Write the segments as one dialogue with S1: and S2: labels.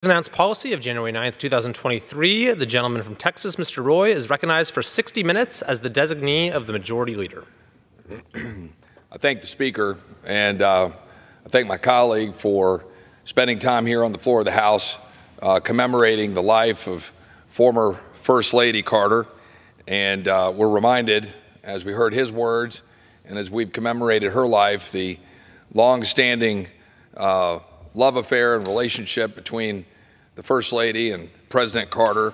S1: Announced policy of January 9th, 2023. The gentleman from Texas, Mr. Roy, is recognized for 60 minutes as the designee of the Majority Leader.
S2: I thank the Speaker and I thank my colleague for spending time here on the floor of the House commemorating the life of former First Lady Carter. And we're reminded, as we heard his words and as we've commemorated her life, the long-standing love affair and relationship between the First Lady and President Carter.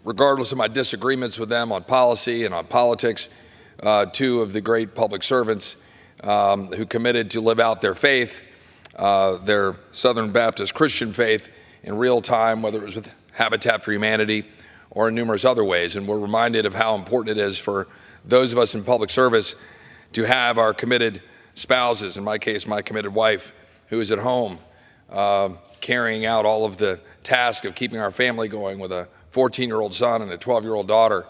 S2: Regardless of my disagreements with them on policy and on politics, two of the great public servants who committed to live out their faith, their Southern Baptist Christian faith, in real time, whether it was with Habitat for Humanity or in numerous other ways. And we're reminded of how important it is for those of us in public service to have our committed spouses, in my case, my committed wife, who is at home carrying out all of the task of keeping our family going with a 14-year-old son and a 12-year-old daughter,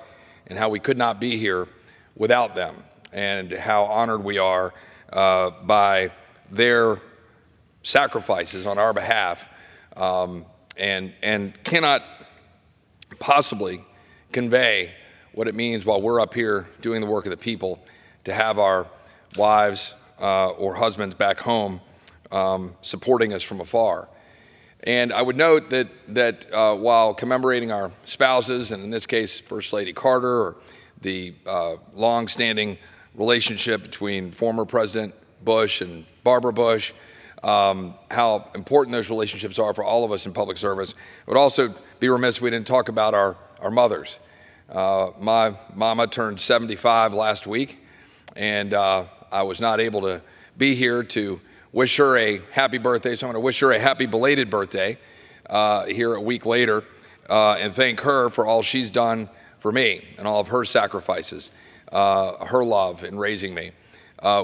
S2: and how we could not be here without them, and how honored we are by their sacrifices on our behalf, and cannot possibly convey what it means while we're up here doing the work of the people to have our wives or husbands back home supporting us from afar. And I would note that while commemorating our spouses, and in this case First Lady Carter, or the long-standing relationship between former President Bush and Barbara Bush, how important those relationships are for all of us in public service, I would also be remiss if we didn't talk about our mothers. My mama turned 75 last week, and I was not able to be here to wish her a happy birthday, so I'm going to wish her a happy belated birthday here a week later, and thank her for all she's done for me and all of her sacrifices, her love in raising me.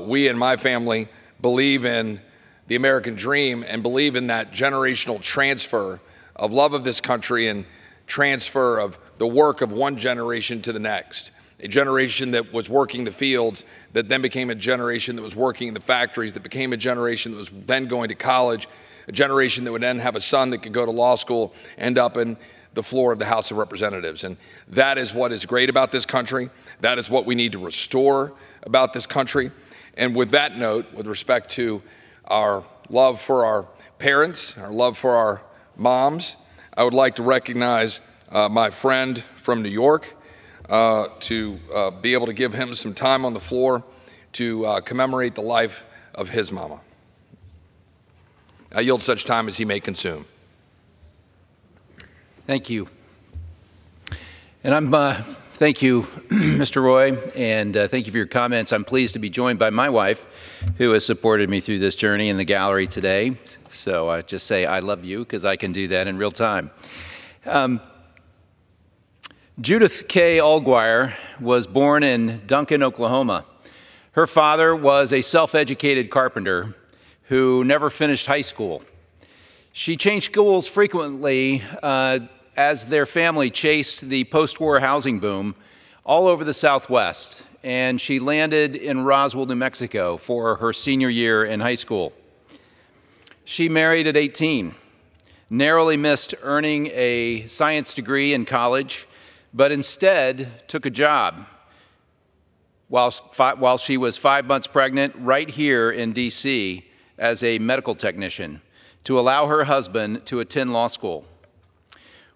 S2: We in my family believe in the American dream and believe in that generational transfer of love of this country and transfer of the work of one generation to the next. A generation that was working the fields, that then became a generation that was working in the factories, that became a generation that was then going to college, a generation that would then have a son that could go to law school, end up in the floor of the House of Representatives. And that is what is great about this country. That is what we need to restore about this country. And with that note, with respect to our love for our parents, our love for our moms, I would like to recognize my friend from New York, to be able to give him some time on the floor to commemorate the life of his mama. I yield such time as he may consume.
S3: Thank you. And thank you, Mr. Roy, and thank you for your comments. I'm pleased to be joined by my wife, who has supported me through this journey in the gallery today. So I just say I love you, because I can do that in real time. Judith K. Allgaier was born in Duncan, Oklahoma. Her father was a self-educated carpenter who never finished high school. She changed schools frequently as their family chased the post-war housing boom all over the Southwest, and she landed in Roswell, New Mexico for her senior year in high school. She married at 18, narrowly missed earning a science degree in college, but instead took a job while she was 5 months pregnant right here in D.C. as a medical technician to allow her husband to attend law school.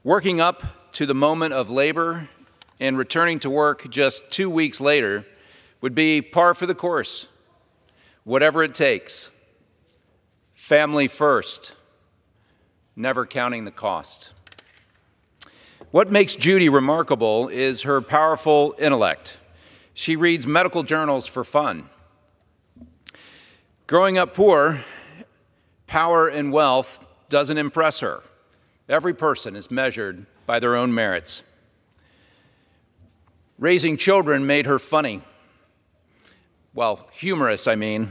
S3: Working up to the moment of labor and returning to work just 2 weeks later would be par for the course. Whatever it takes. Family first, never counting the cost. What makes Judy remarkable is her powerful intellect. She reads medical journals for fun. Growing up poor, power and wealth doesn't impress her. Every person is measured by their own merits. Raising children made her funny. Well, humorous, I mean.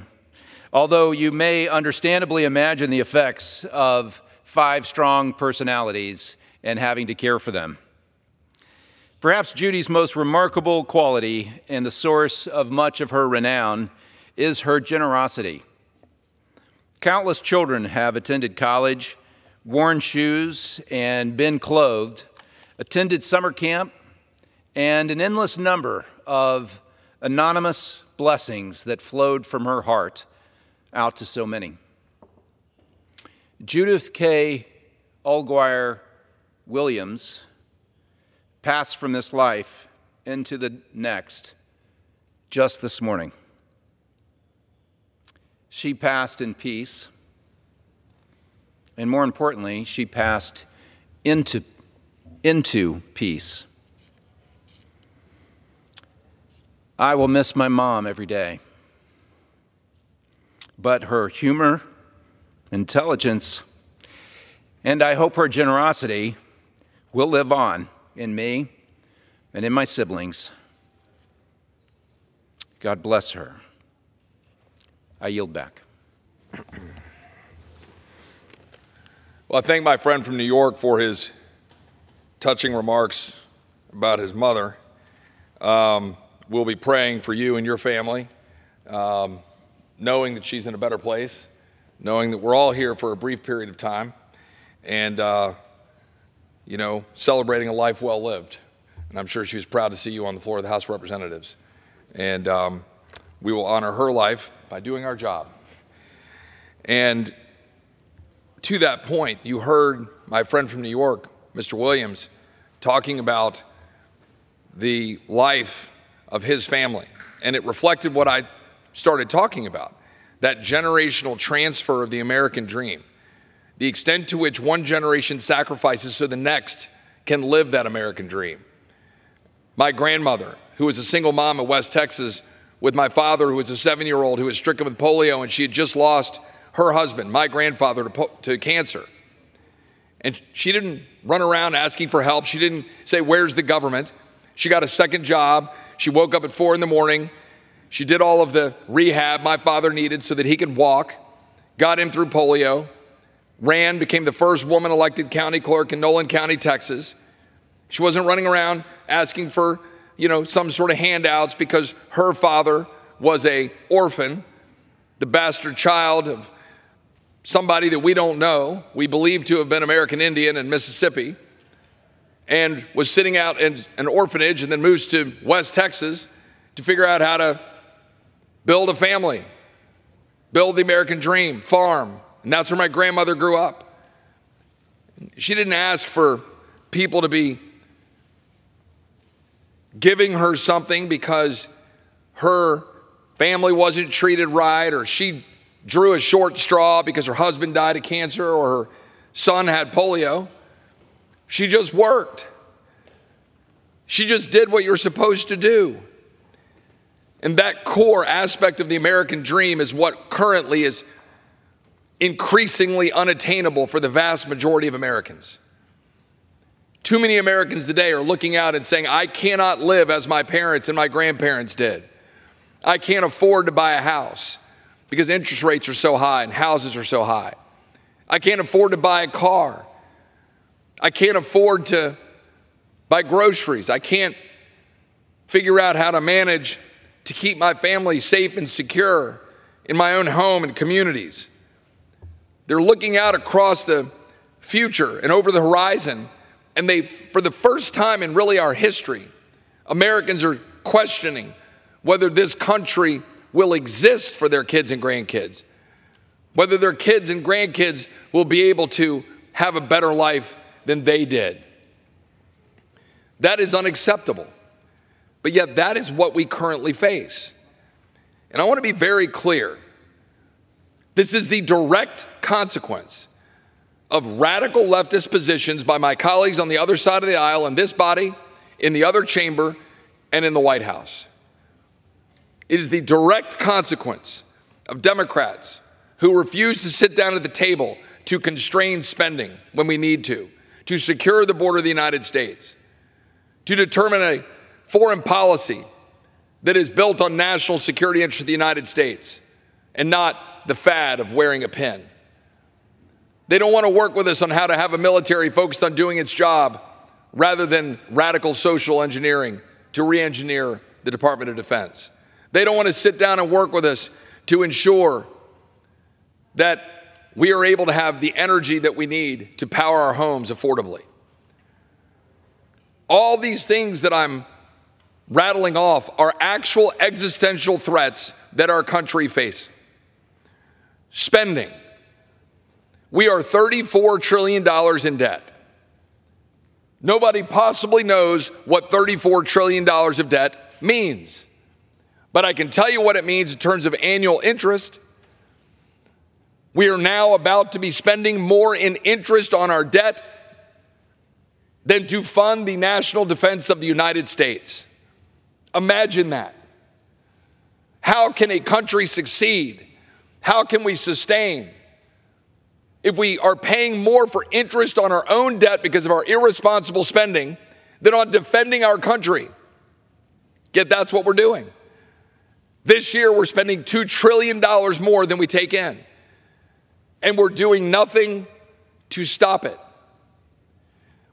S3: Although you may understandably imagine the effects of 5 strong personalities and having to care for them. Perhaps Judy's most remarkable quality and the source of much of her renown is her generosity. Countless children have attended college, worn shoes, and been clothed, attended summer camp, and an endless number of anonymous blessings that flowed from her heart out to so many. Judith K. Allgaier Williams passed from this life into the next just this morning. She passed in peace, and more importantly, she passed into peace. I will miss my mom every day, but her humor, intelligence, and I hope her generosity will live on in me and in my siblings. God bless her. I yield back.
S2: Well, I thank my friend from New York for his touching remarks about his mother. We'll be praying for you and your family, knowing that she's in a better place, knowing that we're all here for a brief period of time, and, celebrating a life well lived. And I'm sure she was proud to see you on the floor of the House of Representatives. And we will honor her life by doing our job. And to that point, you heard my friend from New York, Mr. Williams, talking about the life of his family. And it reflected what I started talking about, that generational transfer of the American dream, the extent to which one generation sacrifices so the next can live that American dream. My grandmother, who was a single mom in West Texas, with my father, who was a 7-year-old who was stricken with polio, and she had just lost her husband, my grandfather, to cancer. And she didn't run around asking for help. She didn't say, "Where's the government?" She got a second job. She woke up at 4 in the morning. She did all of the rehab my father needed so that he could walk, got him through polio, became the first woman elected county clerk in Nolan County, Texas. She wasn't running around asking for, some sort of handouts because her father was an orphan, the bastard child of somebody that we don't know, we believe to have been American Indian in Mississippi, and was sitting out in an orphanage and then moves to West Texas to figure out how to build a family, build the American dream, farm. And that's where my grandmother grew up. She didn't ask for people to be giving her something because her family wasn't treated right, or she drew a short straw because her husband died of cancer or her son had polio. She just worked. She just did what you're supposed to do. And that core aspect of the American dream is what currently is increasingly unattainable for the vast majority of Americans. Too many Americans today are looking out and saying, "I cannot live as my parents and my grandparents did. I can't afford to buy a house because interest rates are so high and houses are so high. I can't afford to buy a car. I can't afford to buy groceries. I can't figure out how to manage to keep my family safe and secure in my own home and communities." They're looking out across the future and over the horizon, and for the first time in really our history, Americans are questioning whether this country will exist for their kids and grandkids, whether their kids and grandkids will be able to have a better life than they did. That is unacceptable. But yet that is what we currently face. And I want to be very clear. This is the direct consequence of radical leftist positions by my colleagues on the other side of the aisle in this body, in the other chamber, and in the White House. It is the direct consequence of Democrats who refuse to sit down at the table to constrain spending when we need to secure the border of the United States, to determine a foreign policy that is built on national security interests of the United States and not the fad of wearing a pin. They don't want to work with us on how to have a military focused on doing its job rather than radical social engineering to re-engineer the Department of Defense. They don't want to sit down and work with us to ensure that we are able to have the energy that we need to power our homes affordably. All these things that I'm rattling off are actual existential threats that our country faces. Spending. We are $34 trillion in debt. Nobody possibly knows what $34 trillion of debt means. But I can tell you what it means in terms of annual interest. We are now about to be spending more in interest on our debt than to fund the national defense of the United States. Imagine that. How can a country succeed? How can we sustain if we are paying more for interest on our own debt because of our irresponsible spending than on defending our country? Yet that's what we're doing. This year, we're spending $2 trillion more than we take in, and we're doing nothing to stop it.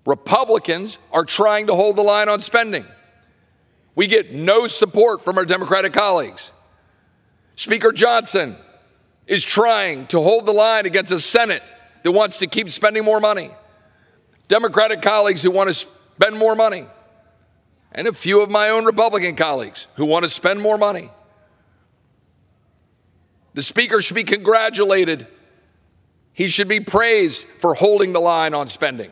S2: Republicans are trying to hold the line on spending. We get no support from our Democratic colleagues. Speaker Johnson is trying to hold the line against a Senate that wants to keep spending more money. Democratic colleagues who want to spend more money, and a few of my own Republican colleagues who want to spend more money. The Speaker should be congratulated. He should be praised for holding the line on spending.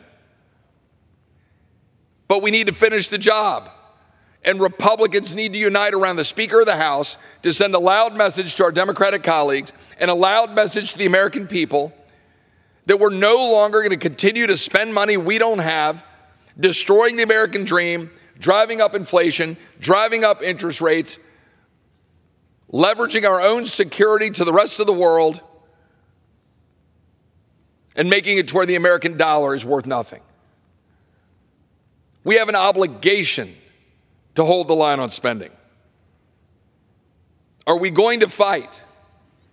S2: But we need to finish the job. And Republicans need to unite around the Speaker of the House to send a loud message to our Democratic colleagues and a loud message to the American people that we're no longer going to continue to spend money we don't have, destroying the American dream, driving up inflation, driving up interest rates, leveraging our own security to the rest of the world, and making it to where the American dollar is worth nothing. We have an obligation to hold the line on spending. Are we going to fight?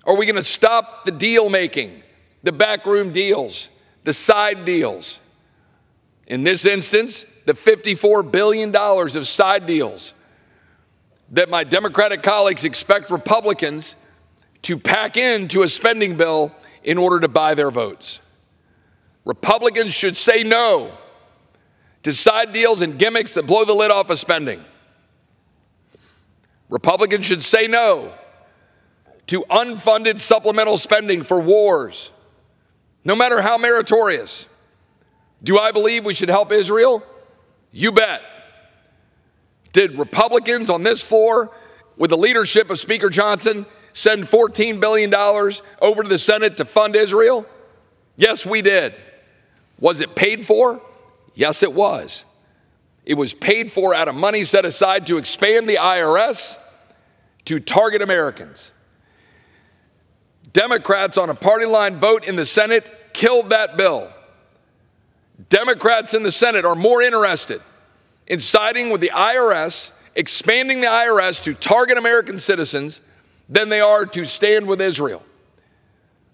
S2: Are we going to stop the deal making, the backroom deals, the side deals? In this instance, the $54 billion of side deals that my Democratic colleagues expect Republicans to pack into a spending bill in order to buy their votes. Republicans should say no to side deals and gimmicks that blow the lid off of spending. Republicans should say no to unfunded supplemental spending for wars, no matter how meritorious. Do I believe we should help Israel? You bet. Did Republicans on this floor, with the leadership of Speaker Johnson, send $14 billion over to the Senate to fund Israel? Yes, we did. Was it paid for? Yes, it was. It was paid for out of money set aside to expand the IRS to target Americans. Democrats on a party line vote in the Senate killed that bill. Democrats in the Senate are more interested in siding with the IRS, expanding the IRS to target American citizens, than they are to stand with Israel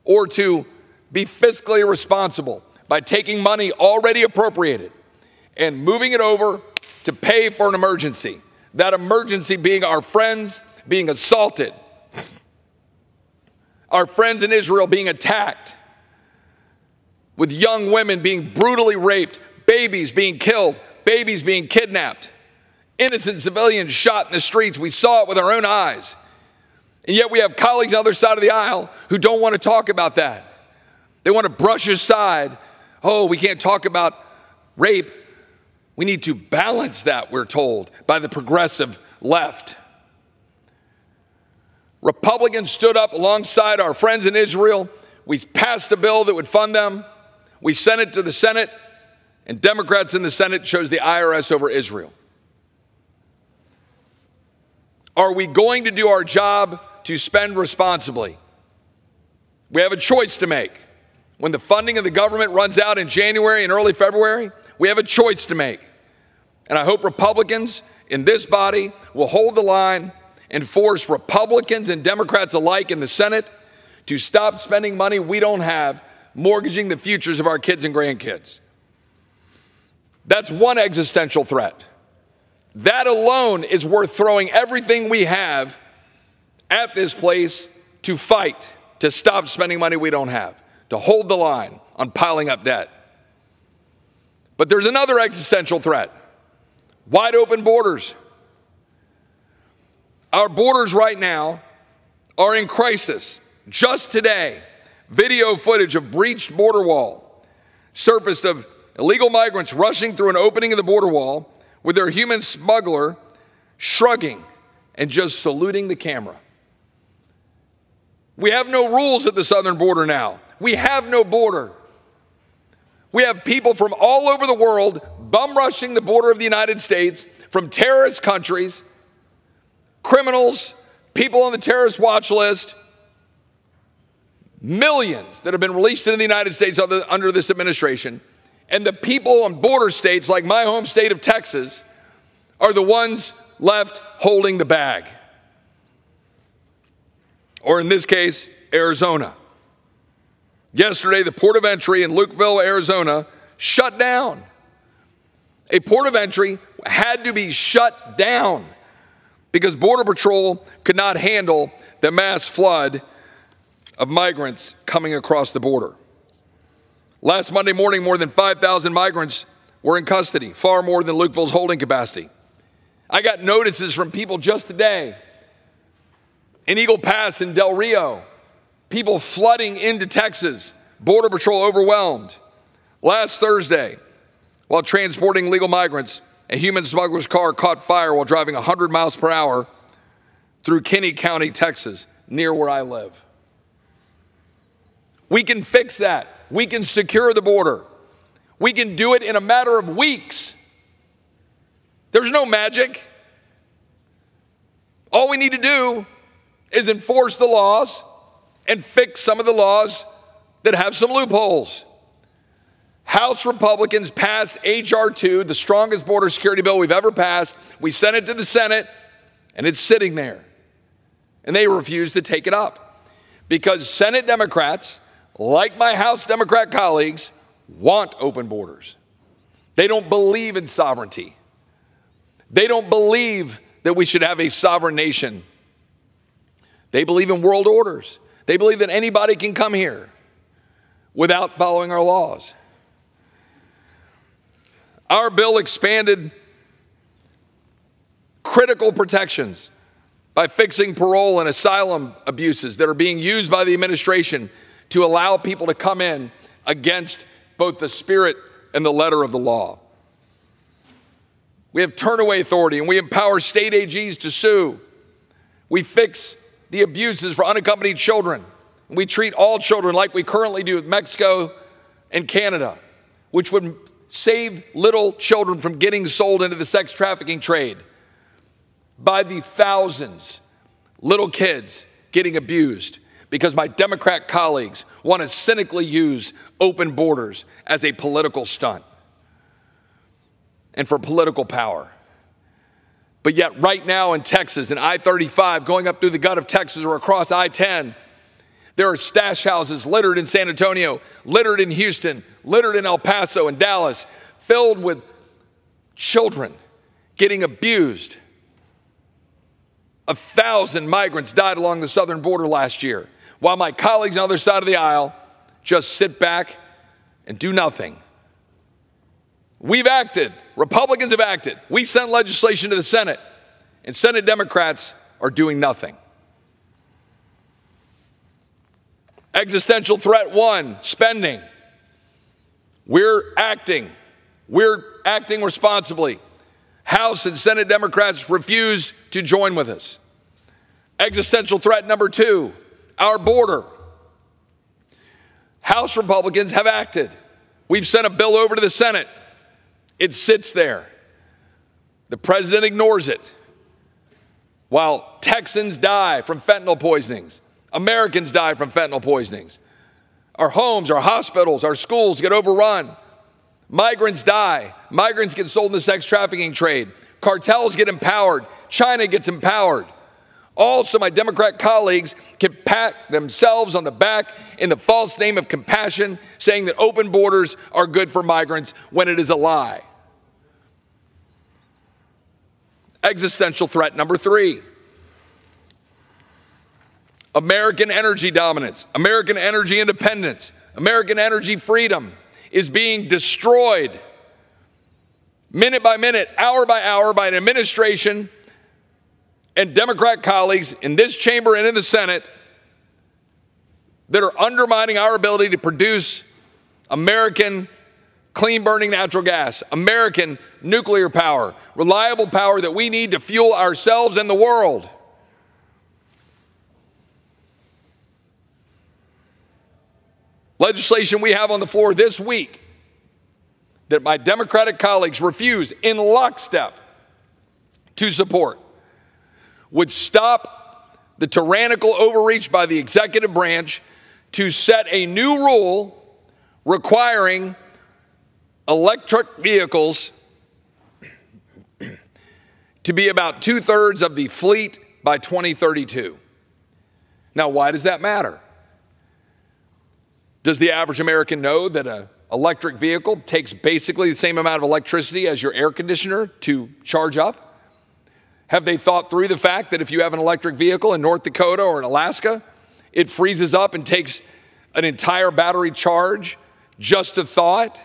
S2: or to be fiscally responsible by taking money already appropriated and moving it over to pay for an emergency. That emergency being our friends being assaulted, our friends in Israel being attacked, with young women being brutally raped, babies being killed, babies being kidnapped, innocent civilians shot in the streets. We saw it with our own eyes. And yet we have colleagues on the other side of the aisle who don't want to talk about that. They want to brush aside, oh, we can't talk about rape. We need to balance that, we're told, by the progressive left. Republicans stood up alongside our friends in Israel. We passed a bill that would fund them. We sent it to the Senate, and Democrats in the Senate chose the IRS over Israel. Are we going to do our job to spend responsibly? We have a choice to make. When the funding of the government runs out in January and early February, we have a choice to make. And I hope Republicans in this body will hold the line and force Republicans and Democrats alike in the Senate to stop spending money we don't have, mortgaging the futures of our kids and grandkids. That's one existential threat. That alone is worth throwing everything we have at this place to fight, to stop spending money we don't have. to hold the line on piling up debt. But there's another existential threat: wide open borders. Our borders right now are in crisis. Just today, video footage of breached border wall surfaced of illegal migrants rushing through an opening of the border wall with their human smuggler shrugging and just saluting the camera. We have no rules at the southern border now. We have no border. We have people from all over the world bum rushing the border of the United States from terrorist countries, criminals, people on the terrorist watch list, millions that have been released into the United States under this administration. And the people in border states like my home state of Texas are the ones left holding the bag. Or in this case, Arizona. Yesterday, the port of entry in Lukeville, Arizona, shut down. A port of entry had to be shut down because Border Patrol could not handle the mass flood of migrants coming across the border. Last Monday morning, more than 5,000 migrants were in custody, far more than Lukeville's holding capacity. I got notices from people just today in Eagle Pass in Del Rio, people flooding into Texas, Border Patrol overwhelmed. Last Thursday, while transporting illegal migrants, a human smuggler's car caught fire while driving 100 miles per hour through Kinney County, Texas, near where I live. We can fix that. We can secure the border. We can do it in a matter of weeks. There's no magic. All we need to do is enforce the laws and fix some of the laws that have some loopholes. House Republicans passed H.R. 2, the strongest border security bill we've ever passed. We sent it to the Senate, and it's sitting there. And they refuse to take it up because Senate Democrats, like my House Democrat colleagues, want open borders. They don't believe in sovereignty. They don't believe that we should have a sovereign nation. They believe in world orders. They believe that anybody can come here without following our laws. Our bill expanded critical protections by fixing parole and asylum abuses that are being used by the administration to allow people to come in against both the spirit and the letter of the law. We have turnaway authority, and we empower state AGs to sue. We fix the abuses for unaccompanied children. We treat all children like we currently do with Mexico and Canada, which would save little children from getting sold into the sex trafficking trade. By the thousands, little kids getting abused because my Democrat colleagues want to cynically use open borders as a political stunt and for political power. But yet right now in Texas, in I-35, going up through the gut of Texas or across I-10, there are stash houses littered in San Antonio, littered in Houston, littered in El Paso and Dallas, filled with children getting abused. 1,000 migrants died along the southern border last year, while my colleagues on the other side of the aisle just sit back and do nothing. We've acted. Republicans have acted. We sent legislation to the Senate, and Senate Democrats are doing nothing. Existential threat one, spending. We're acting. We're acting responsibly. House and Senate Democrats refuse to join with us. Existential threat number two, our border. House Republicans have acted. We've sent a bill over to the Senate. It sits there. The president ignores it. While Texans die from fentanyl poisonings, Americans die from fentanyl poisonings. Our homes, our hospitals, our schools get overrun. Migrants die. Migrants get sold in the sex trafficking trade. Cartels get empowered. China gets empowered. Also, my Democrat colleagues can pat themselves on the back in the false name of compassion, saying that open borders are good for migrants when it is a lie. Existential threat number three. American energy dominance, American energy independence, American energy freedom is being destroyed minute by minute, hour by hour by an administration and Democrat colleagues in this chamber and in the Senate that are undermining our ability to produce American clean-burning natural gas, American nuclear power, reliable power that we need to fuel ourselves and the world. Legislation we have on the floor this week that my Democratic colleagues refuse in lockstep to support would stop the tyrannical overreach by the executive branch to set a new rule requiring electric vehicles to be about 2/3 of the fleet by 2032. Now, why does that matter? Does the average American know that an electric vehicle takes basically the same amount of electricity as your air conditioner to charge up? Have they thought through the fact that if you have an electric vehicle in North Dakota or in Alaska, it freezes up and takes an entire battery charge just to thaw it?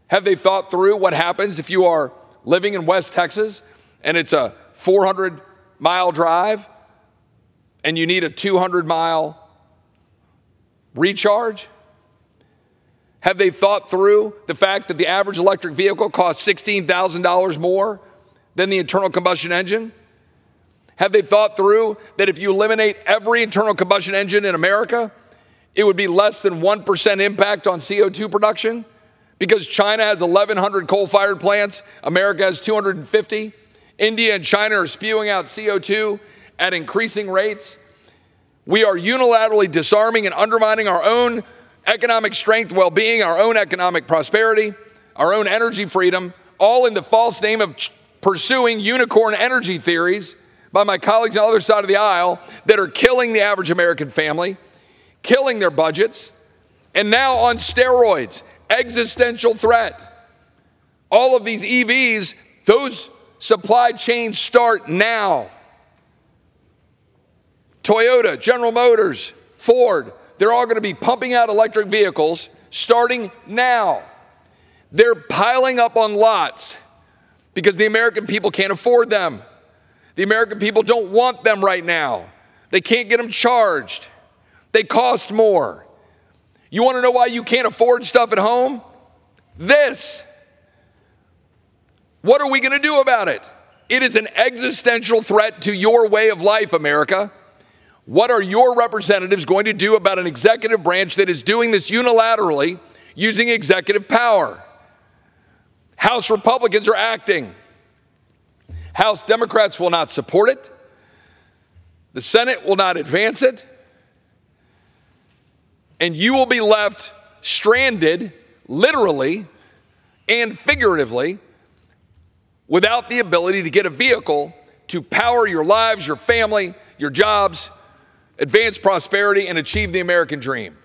S2: Have they thought through what happens if you are living in West Texas and it's a 400-mile drive and you need a 200-mile recharge? Have they thought through the fact that the average electric vehicle costs $16,000 more than the internal combustion engine? Have they thought through that if you eliminate every internal combustion engine in America, it would be less than 1% impact on CO2 production? Because China has 1,100 coal-fired plants, America has 250. India and China are spewing out CO2 at increasing rates. We are unilaterally disarming and undermining our own economic strength, well-being, our own economic prosperity, our own energy freedom, all in the false name of pursuing unicorn energy theories by my colleagues on the other side of the aisle that are killing the average American family, killing their budgets, and now on steroids, existential threat. All of these EVs, those supply chains start now. Toyota, General Motors, Ford, they're all going to be pumping out electric vehicles starting now. They're piling up on lots because the American people can't afford them. The American people don't want them right now. They can't get them charged. They cost more. You want to know why you can't afford stuff at home? This. What are we going to do about it? It is an existential threat to your way of life, America. What are your representatives going to do about an executive branch that is doing this unilaterally using executive power? House Republicans are acting. House Democrats will not support it. The Senate will not advance it. And you will be left stranded, literally and figuratively, without the ability to get a vehicle to power your lives, your family, your jobs, advance prosperity, and achieve the American dream.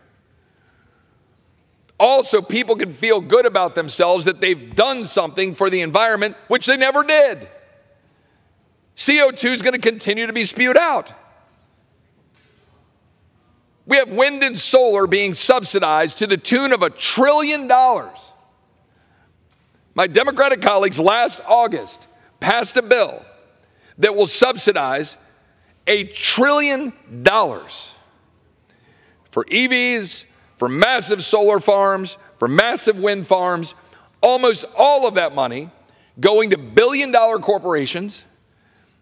S2: Also, people can feel good about themselves that they've done something for the environment, which they never did. CO2 is going to continue to be spewed out. We have wind and solar being subsidized to the tune of $1 trillion. My Democratic colleagues last August passed a bill that will subsidize $1 trillion for EVs, for massive solar farms, for massive wind farms, almost all of that money going to billion-dollar corporations,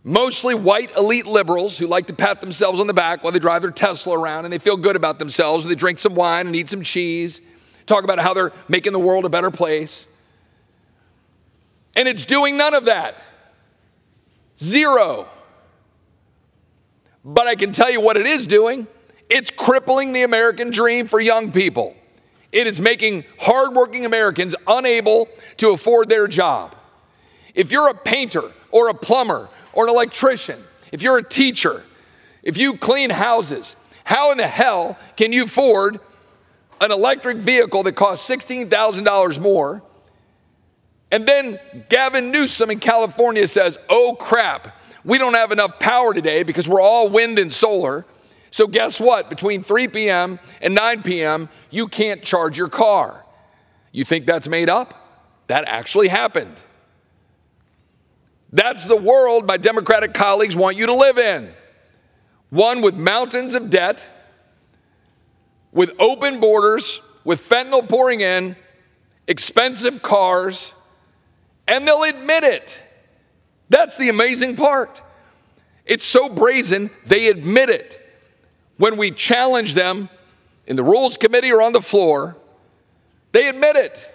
S2: mostly white elite liberals who like to pat themselves on the back while they drive their Tesla around and they feel good about themselves and they drink some wine and eat some cheese, talk about how they're making the world a better place. And it's doing none of that. Zero. But I can tell you what it is doing. It's crippling the American dream for young people. It is making hardworking Americans unable to afford their job. If you're a painter or a plumber or an electrician, if you're a teacher, if you clean houses, how in the hell can you afford an electric vehicle that costs $16,000 more? And then Gavin Newsom in California says, oh crap, we don't have enough power today because we're all wind and solar. So guess what? Between 3 p.m. and 9 p.m., you can't charge your car. You think that's made up? That actually happened. That's the world my Democratic colleagues want you to live in. One with mountains of debt, with open borders, with fentanyl pouring in, expensive cars, and they'll admit it. That's the amazing part. It's so brazen, they admit it. When we challenge them in the Rules Committee or on the floor, they admit it.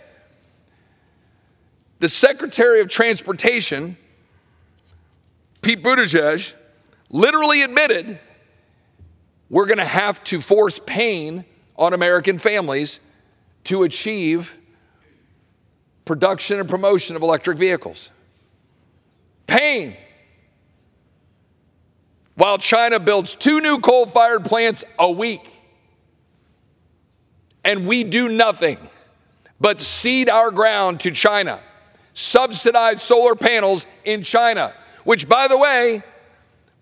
S2: The Secretary of Transportation, Pete Buttigieg, literally admitted we're going to have to force pain on American families to achieve production and promotion of electric vehicles. Pain. While China builds 2 new coal-fired plants a week, and we do nothing but cede our ground to China, subsidize solar panels in China, which, by the way,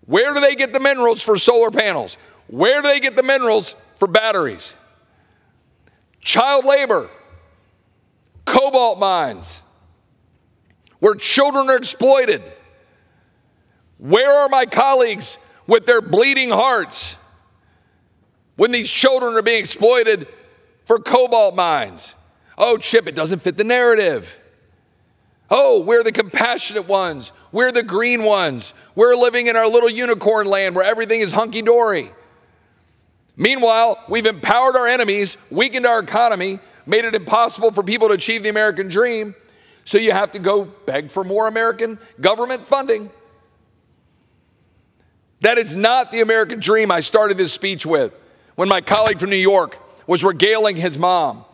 S2: where do they get the minerals for solar panels? Where do they get the minerals for batteries? Child labor, cobalt mines, where children are exploited. Where are my colleagues with their bleeding hearts when these children are being exploited for cobalt mines? Oh, Chip, it doesn't fit the narrative. Oh, we're the compassionate ones. We're the green ones. We're living in our little unicorn land where everything is hunky-dory. Meanwhile, we've empowered our enemies, weakened our economy, made it impossible for people to achieve the American dream, so you have to go beg for more American government funding. That is not the American dream I started this speech with when my colleague from New York was regaling his mom,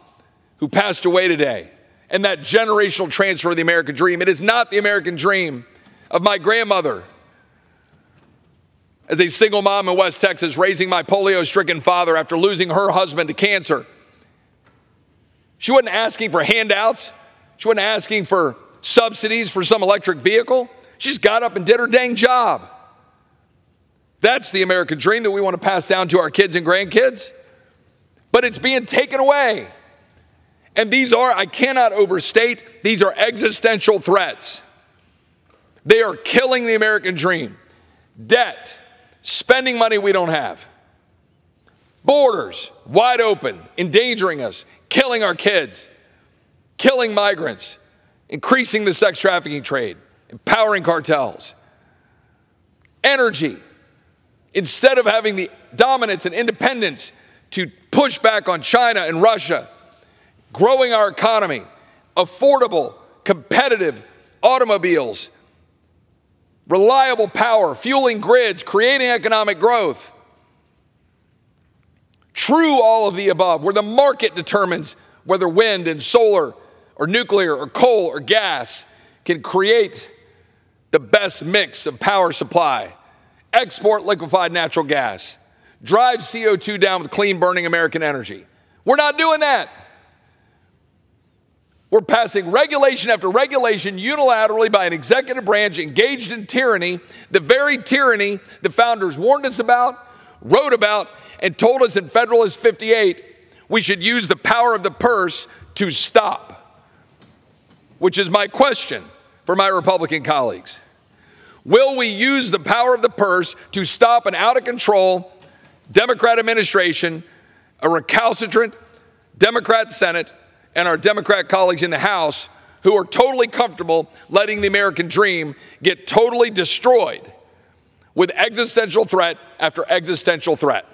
S2: who passed away today, and that generational transfer of the American dream. It is not the American dream of my grandmother as a single mom in West Texas, raising my polio-stricken father after losing her husband to cancer. She wasn't asking for handouts. She wasn't asking for subsidies for some electric vehicle. She just got up and did her dang job. That's the American dream that we want to pass down to our kids and grandkids. But it's being taken away. And these are, I cannot overstate, these are existential threats. They are killing the American dream. Debt, spending money we don't have. Borders wide open, endangering us, killing our kids, killing migrants, increasing the sex trafficking trade, empowering cartels. Energy. Instead of having the dominance and independence to push back on China and Russia, growing our economy, affordable, competitive automobiles, reliable power, fueling grids, creating economic growth. True all of the above, where the market determines whether wind and solar or nuclear or coal or gas can create the best mix of power supply. Export liquefied natural gas. Drive CO2 down with clean burning American energy. We're not doing that. We're passing regulation after regulation unilaterally by an executive branch engaged in tyranny, the very tyranny the founders warned us about, wrote about, and told us in Federalist 58 we should use the power of the purse to stop. Which is my question for my Republican colleagues. Will we use the power of the purse to stop an out-of-control Democrat administration, a recalcitrant Democrat Senate, and our Democrat colleagues in the House who are totally comfortable letting the American dream get totally destroyed with existential threat after existential threat?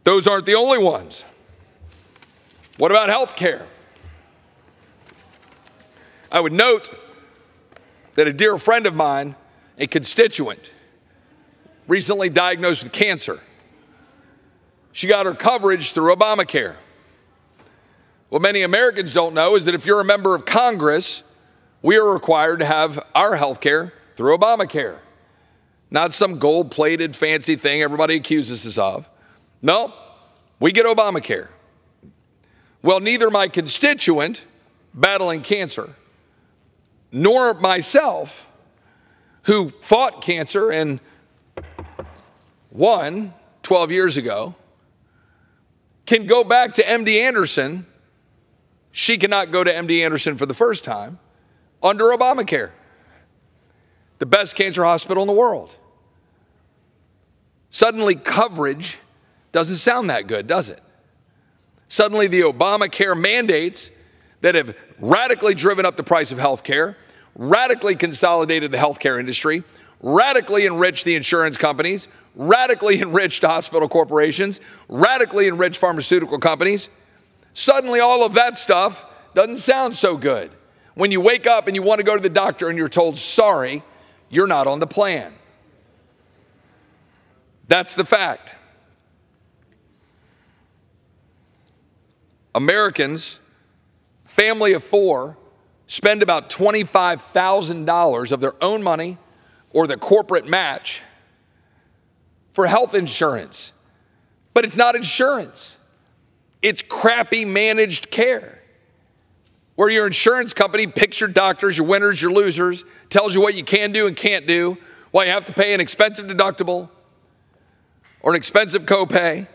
S2: Those aren't the only ones. What about health care? I would note that a dear friend of mine, a constituent, recently diagnosed with cancer. She got her coverage through Obamacare. What many Americans don't know is that if you're a member of Congress, we are required to have our health care through Obamacare. Not some gold-plated fancy thing everybody accuses us of. No, we get Obamacare. Well, neither my constituent battling cancer nor myself, who fought cancer and one 12 years ago can go back to MD Anderson. She cannot go to MD Anderson for the first time under Obamacare, the best cancer hospital in the world. Suddenly coverage doesn't sound that good, does it? Suddenly the Obamacare mandates that have radically driven up the price of health care, radically consolidated the healthcare industry, radically enriched the insurance companies, radically enriched hospital corporations, radically enriched pharmaceutical companies. Suddenly all of that stuff doesn't sound so good. When you wake up and you want to go to the doctor and you're told, sorry, you're not on the plan. That's the fact. Americans, family of four, spend about $25,000 of their own money or the corporate match for health insurance. But it's not insurance. It's crappy managed care, where your insurance company picks your doctors, your winners, your losers, tells you what you can do and can't do, why you have to pay an expensive deductible or an expensive copay.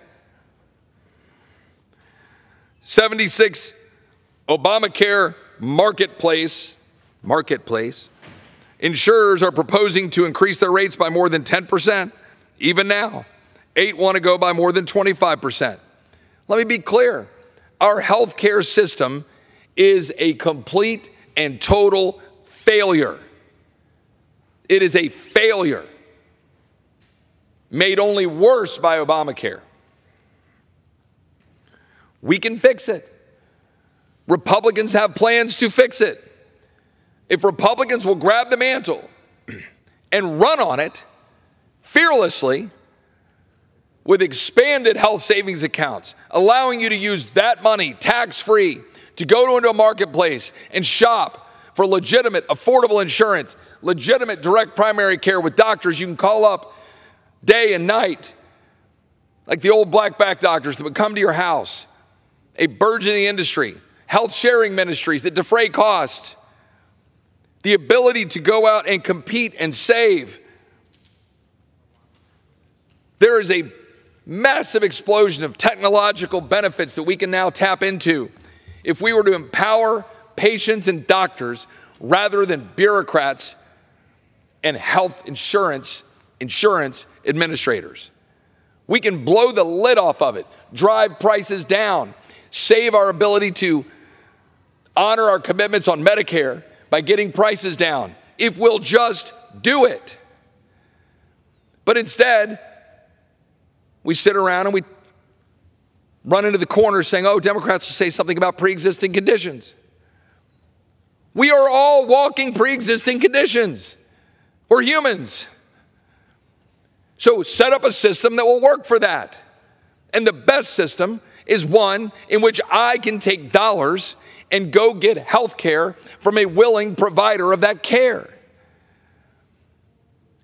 S2: 76 Obamacare marketplace. Insurers are proposing to increase their rates by more than 10%, even now. 8 want to go by more than 25%. Let me be clear. Our healthcare system is a complete and total failure. It is a failure, made only worse by Obamacare. We can fix it. Republicans have plans to fix it. If Republicans will grab the mantle and run on it fearlessly with expanded health savings accounts, allowing you to use that money tax-free to go into a marketplace and shop for legitimate, affordable insurance, legitimate direct primary care with doctors you can call up day and night, like the old black-back doctors that would come to your house, a burgeoning industry, health sharing ministries that defray costs, the ability to go out and compete and save. There is a massive explosion of technological benefits that we can now tap into if we were to empower patients and doctors rather than bureaucrats and health insurance administrators. We can blow the lid off of it, drive prices down, save our ability to honor our commitments on Medicare by getting prices down, if we'll just do it. But instead, we sit around and we run into the corner saying, oh, Democrats will say something about pre-existing conditions. We are all walking pre-existing conditions. We're humans. So set up a system that will work for that. And the best system is one in which I can take dollars and go get health care from a willing provider of that care.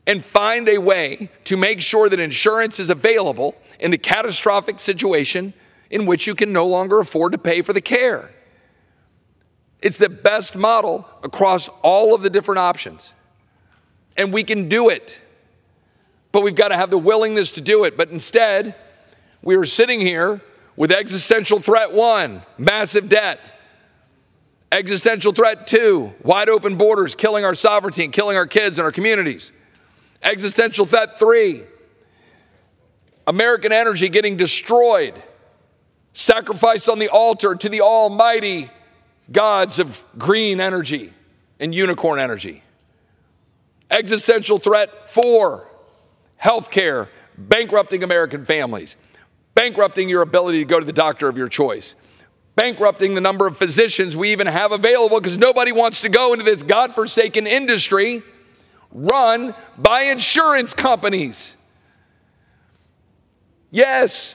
S2: And find a way to make sure that insurance is available in the catastrophic situation in which you can no longer afford to pay for the care. It's the best model across all of the different options. And we can do it. But we've got to have the willingness to do it. But instead, we are sitting here with existential threat 1, massive debt. Existential threat 2, wide open borders, killing our sovereignty and killing our kids and our communities. Existential threat 3, American energy getting destroyed, sacrificed on the altar to the almighty gods of green energy and unicorn energy. Existential threat 4, healthcare, bankrupting American families, bankrupting your ability to go to the doctor of your choice, bankrupting the number of physicians we even have available because nobody wants to go into this godforsaken industry run by insurance companies. Yes,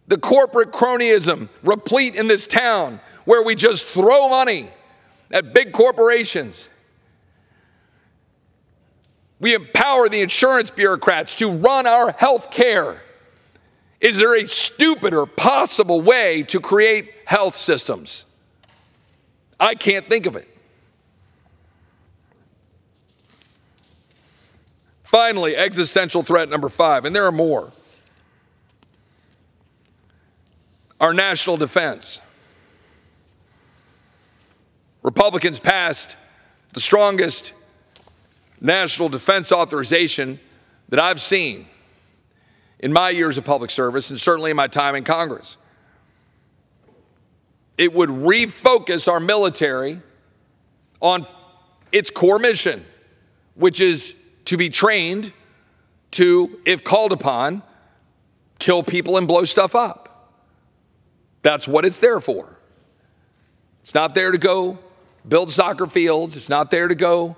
S2: the corporate cronyism replete in this town where we just throw money at big corporations. We empower the insurance bureaucrats to run our health care. Is there a stupider possible way to create health systems? I can't think of it. Finally, existential threat number 5, and there are more. Our national defense. Republicans passed the strongest national defense authorization that I've seen in my years of public service and certainly in my time in Congress. It would refocus our military on its core mission, which is to be trained to, if called upon, kill people and blow stuff up. That's what it's there for. It's not there to go build soccer fields. It's not there to go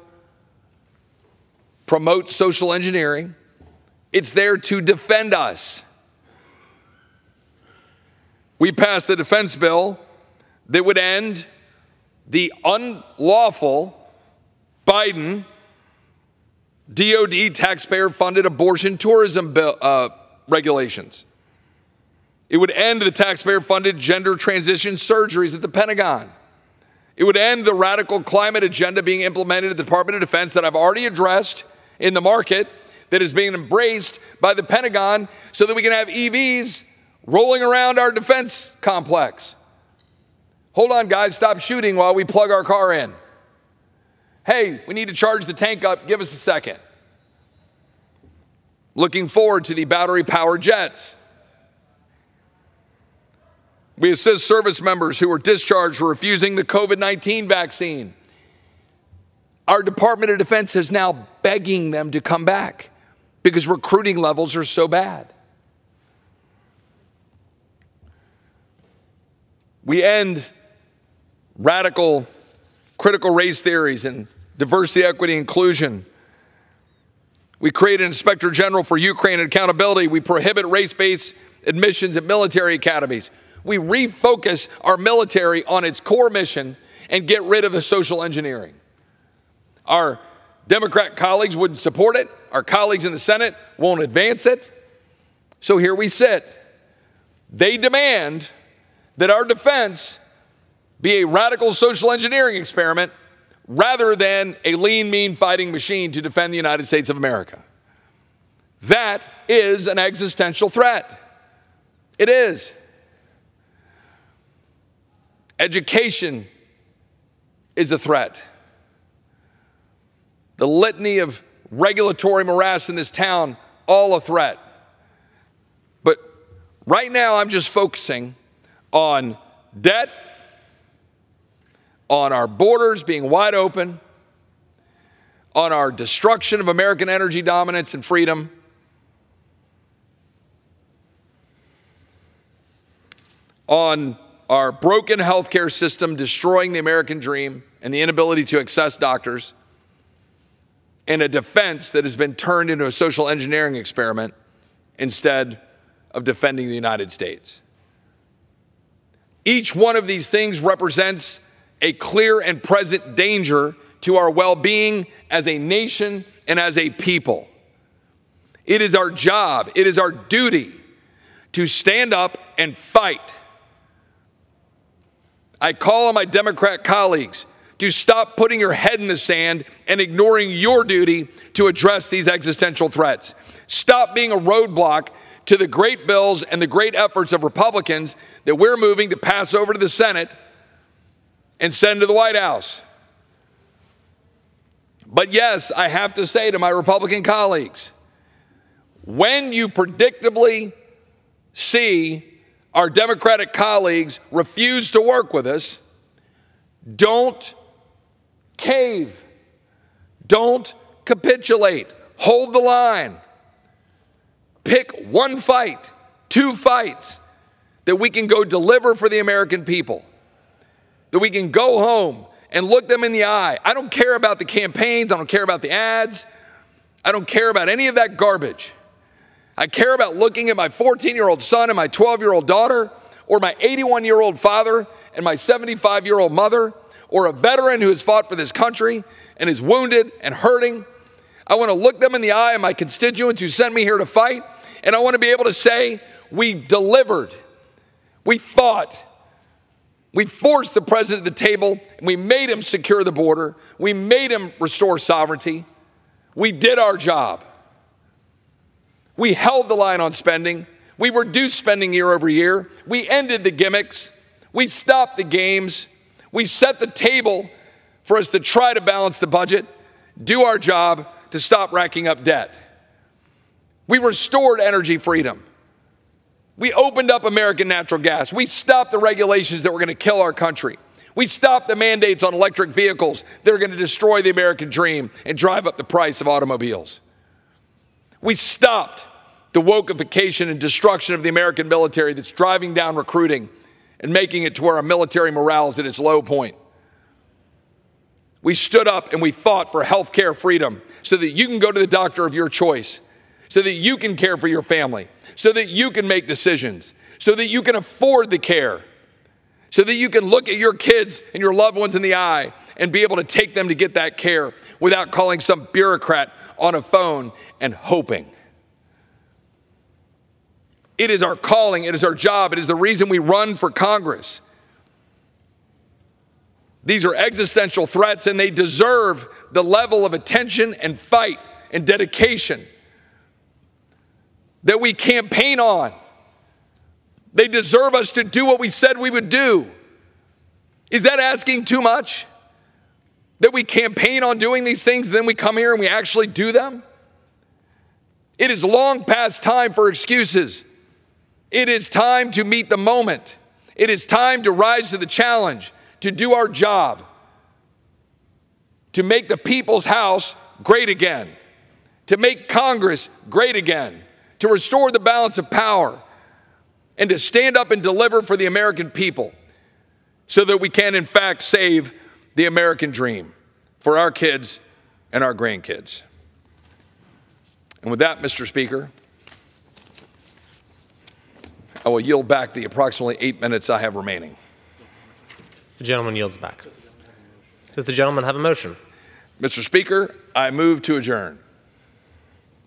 S2: promote social engineering. It's there to defend us. We passed a defense bill that would end the unlawful Biden DOD taxpayer-funded abortion tourism bill, regulations. It would end the taxpayer-funded gender transition surgeries at the Pentagon. It would end the radical climate agenda being implemented at the Department of Defense that I've already addressed in the market, that is being embraced by the Pentagon so that we can have EVs rolling around our defense complex. Hold on, guys, stop shooting while we plug our car in. Hey, we need to charge the tank up. Give us a second. Looking forward to the battery-powered jets. We assist service members who are discharged for refusing the COVID-19 vaccine. Our Department of Defense is now begging them to come back because recruiting levels are so bad. We end radical critical race theories and diversity, equity, inclusion. We create an inspector general for Ukraine and accountability. We prohibit race-based admissions at military academies. We refocus our military on its core mission and get rid of the social engineering. Our Democrat colleagues wouldn't support it. Our colleagues in the Senate won't advance it. So here we sit. They demand that our defense be a radical social engineering experiment rather than a lean, mean fighting machine to defend the United States of America. That is an existential threat. It is. Education is a threat. The litany of regulatory morass in this town, all a threat. But right now I'm just focusing on debt, on our borders being wide open, on our destruction of American energy dominance and freedom, on our broken healthcare system destroying the American dream and the inability to access doctors, and a defense that has been turned into a social engineering experiment instead of defending the United States. Each one of these things represents a clear and present danger to our well-being as a nation and as a people. It is our job, it is our duty to stand up and fight. I call on my Democrat colleagues to stop putting your head in the sand and ignoring your duty to address these existential threats. Stop being a roadblock to the great bills and the great efforts of Republicans that we're moving to pass over to the Senate and send to the White House. But yes, I have to say to my Republican colleagues, when you predictably see our Democratic colleagues refuse to work with us, don't cave. Don't capitulate. Hold the line. Pick one fight, two fights that we can go deliver for the American people, that we can go home and look them in the eye. I don't care about the campaigns. I don't care about the ads. I don't care about any of that garbage. I care about looking at my 14-year-old son and my 12-year-old daughter, or my 81-year-old father and my 75-year-old mother, or a veteran who has fought for this country and is wounded and hurting. I want to look them in the eye of my constituents who sent me here to fight, and I want to be able to say, we delivered, we fought, we forced the president at the table, and we made him secure the border, we made him restore sovereignty, we did our job. We held the line on spending. We reduced spending year over year. We ended the gimmicks. We stopped the games. We set the table for us to try to balance the budget, do our job to stop racking up debt. We restored energy freedom. We opened up American natural gas. We stopped the regulations that were going to kill our country. We stopped the mandates on electric vehicles that are going to destroy the American dream and drive up the price of automobiles. We stopped the wokeification and destruction of the American military that's driving down recruiting and making it to where our military morale is at its low point. We stood up and we fought for health care freedom so that you can go to the doctor of your choice, so that you can care for your family, so that you can make decisions, so that you can afford the care, so that you can look at your kids and your loved ones in the eye and be able to take them to get that care without calling some bureaucrat on a phone and hoping. It is our calling, it is our job, it is the reason we run for Congress. These are existential threats, and they deserve the level of attention and fight and dedication that we campaign on. They deserve us to do what we said we would do. Is that asking too much? That we campaign on doing these things, and then we come here and we actually do them? It is long past time for excuses. It is time to meet the moment. It is time to rise to the challenge, to do our job, to make the people's house great again, to make Congress great again, to restore the balance of power, and to stand up and deliver for the American people so that we can, in fact, save the American dream for our kids and our grandkids. And with that, Mr. Speaker, I will yield back the approximately 8 minutes I have remaining.
S1: The gentleman yields back. Does the gentleman have a motion?
S2: Mr. Speaker, I move to adjourn.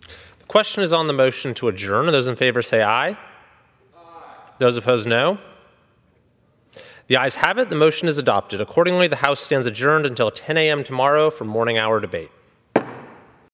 S1: The question is on the motion to adjourn. Those in favor say aye. Aye. Those opposed, no. The ayes have it. The motion is adopted. Accordingly, the House stands adjourned until 10 a.m. tomorrow for morning hour debate.